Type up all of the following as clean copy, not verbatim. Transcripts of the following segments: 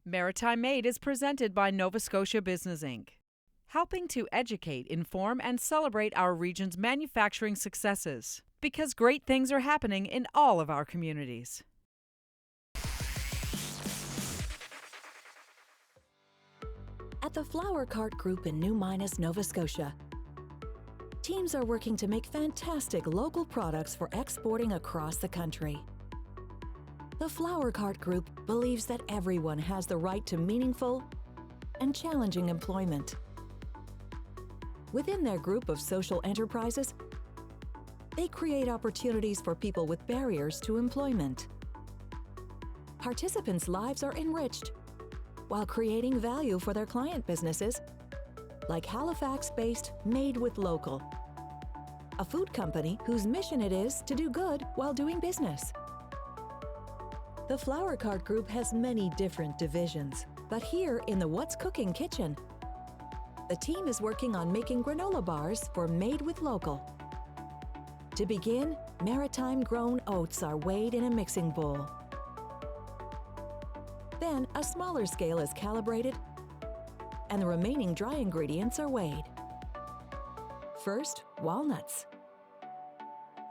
Maritime Made is presented by Nova Scotia Business Inc., helping to educate, inform, and celebrate our region's manufacturing successes, because great things are happening in all of our communities. At the Flower Cart Group in New Minas, Nova Scotia, teams are working to make fantastic local products for exporting across the country. The Flower Cart Group believes that everyone has the right to meaningful and challenging employment. Within their group of social enterprises, they create opportunities for people with barriers to employment. Participants' lives are enriched while creating value for their client businesses, like Halifax-based Made with Local, a food company whose mission it is to do good while doing business. The Flower Cart Group has many different divisions, but here in the What's Cooking kitchen, the team is working on making granola bars for Made with Local. To begin, Maritime-grown oats are weighed in a mixing bowl. Then a smaller scale is calibrated, and the remaining dry ingredients are weighed. First, walnuts.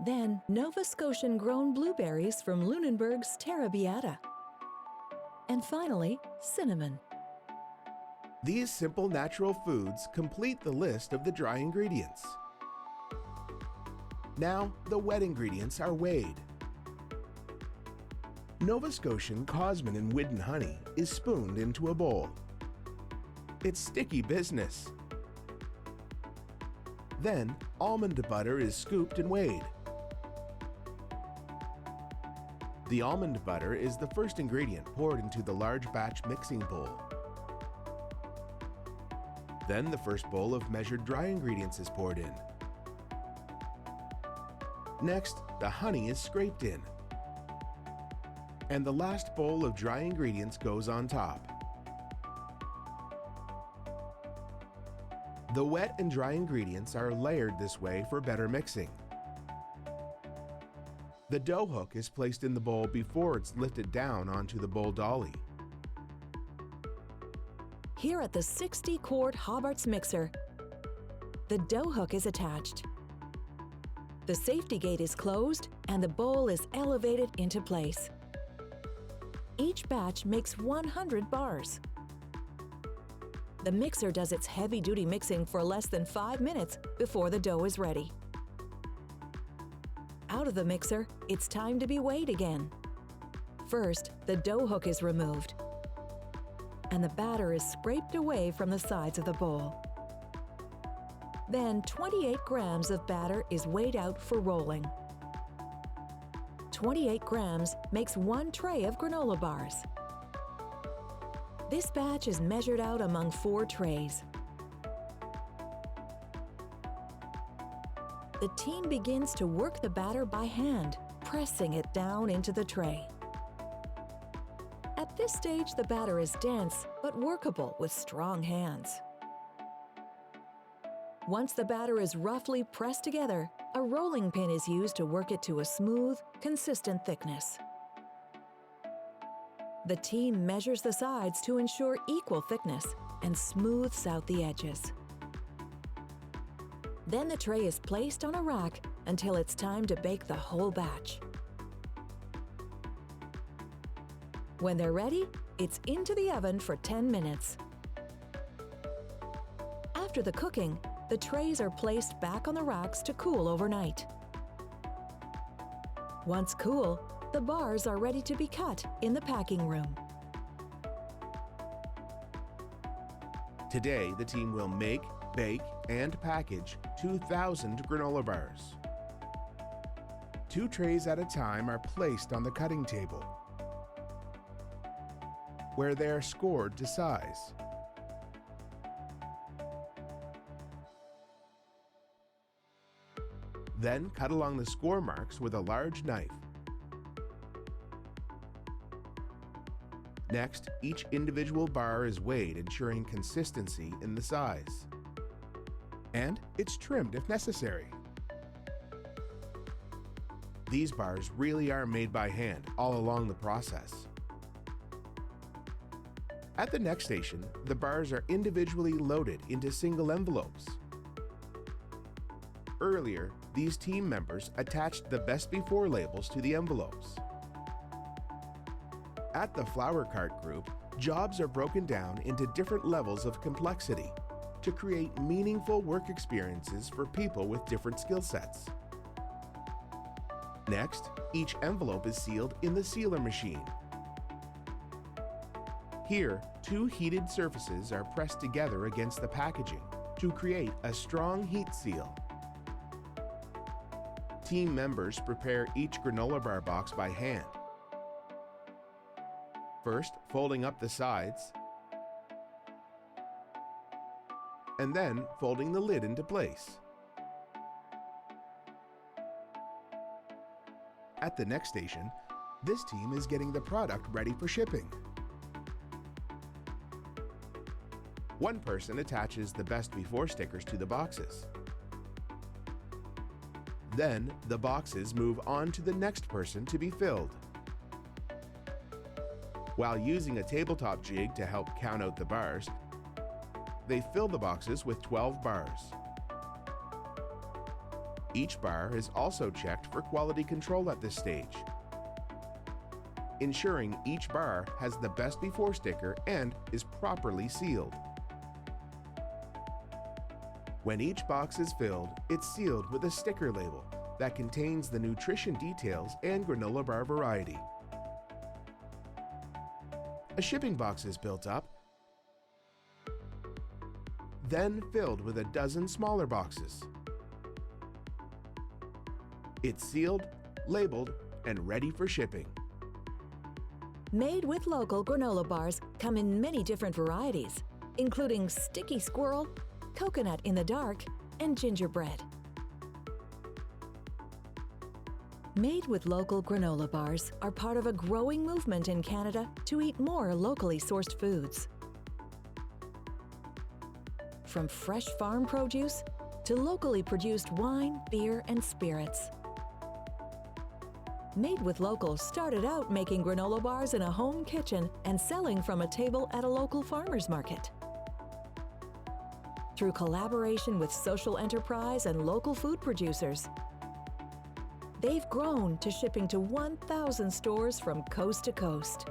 Then, Nova Scotian-grown blueberries from Lunenburg's Terra Beata. And finally, cinnamon. These simple natural foods complete the list of the dry ingredients. Now, the wet ingredients are weighed. Nova Scotian Cosmin and Widden honey is spooned into a bowl. It's sticky business. Then, almond butter is scooped and weighed. The almond butter is the first ingredient poured into the large batch mixing bowl. Then the first bowl of measured dry ingredients is poured in. Next, the honey is scraped in. And the last bowl of dry ingredients goes on top. The wet and dry ingredients are layered this way for better mixing. The dough hook is placed in the bowl before it's lifted down onto the bowl dolly. Here at the 60-quart Hobart's mixer, the dough hook is attached. The safety gate is closed and the bowl is elevated into place. Each batch makes 100 bars. The mixer does its heavy-duty mixing for less than 5 minutes before the dough is ready. Out of the mixer, it's time to be weighed again. First, the dough hook is removed, and the batter is scraped away from the sides of the bowl. Then 28 grams of batter is weighed out for rolling. 28 grams makes 1 tray of granola bars. This batch is measured out among 4 trays. The team begins to work the batter by hand, pressing it down into the tray. At this stage, the batter is dense but workable with strong hands. Once the batter is roughly pressed together, a rolling pin is used to work it to a smooth, consistent thickness. The team measures the sides to ensure equal thickness and smooths out the edges. Then the tray is placed on a rack until it's time to bake the whole batch. When they're ready, it's into the oven for 10 minutes. After the cooking, the trays are placed back on the racks to cool overnight. Once cool, the bars are ready to be cut in the packing room. Today, the team will make, bake, and package 2,000 granola bars. 2 trays at a time are placed on the cutting table, where they are scored to size. Then cut along the score marks with a large knife. Next, each individual bar is weighed, ensuring consistency in the size. And it's trimmed if necessary. These bars really are made by hand all along the process. At the next station, the bars are individually loaded into single envelopes. Earlier, these team members attached the best before labels to the envelopes. At the flower cart group, jobs are broken down into different levels of complexity to create meaningful work experiences for people with different skill sets. Next, each envelope is sealed in the sealer machine. Here, two heated surfaces are pressed together against the packaging to create a strong heat seal. Team members prepare each granola bar box by hand. First, folding up the sides, and then folding the lid into place. At the next station, this team is getting the product ready for shipping. One person attaches the best before stickers to the boxes. Then, the boxes move on to the next person to be filled. While using a tabletop jig to help count out the bars, they fill the boxes with 12 bars. Each bar is also checked for quality control at this stage, ensuring each bar has the best before sticker and is properly sealed. When each box is filled, it's sealed with a sticker label that contains the nutrition details and granola bar variety. A shipping box is built up, then filled with a dozen smaller boxes. It's sealed, labeled, and ready for shipping. Made with local granola bars come in many different varieties, including sticky squirrel, coconut in the dark, and gingerbread. Made with local granola bars are part of a growing movement in Canada to eat more locally sourced foods. From fresh farm produce to locally produced wine, beer, and spirits. Made with Local started out making granola bars in a home kitchen and selling from a table at a local farmer's market. Through collaboration with social enterprise and local food producers, they've grown to shipping to 1,000 stores from coast to coast.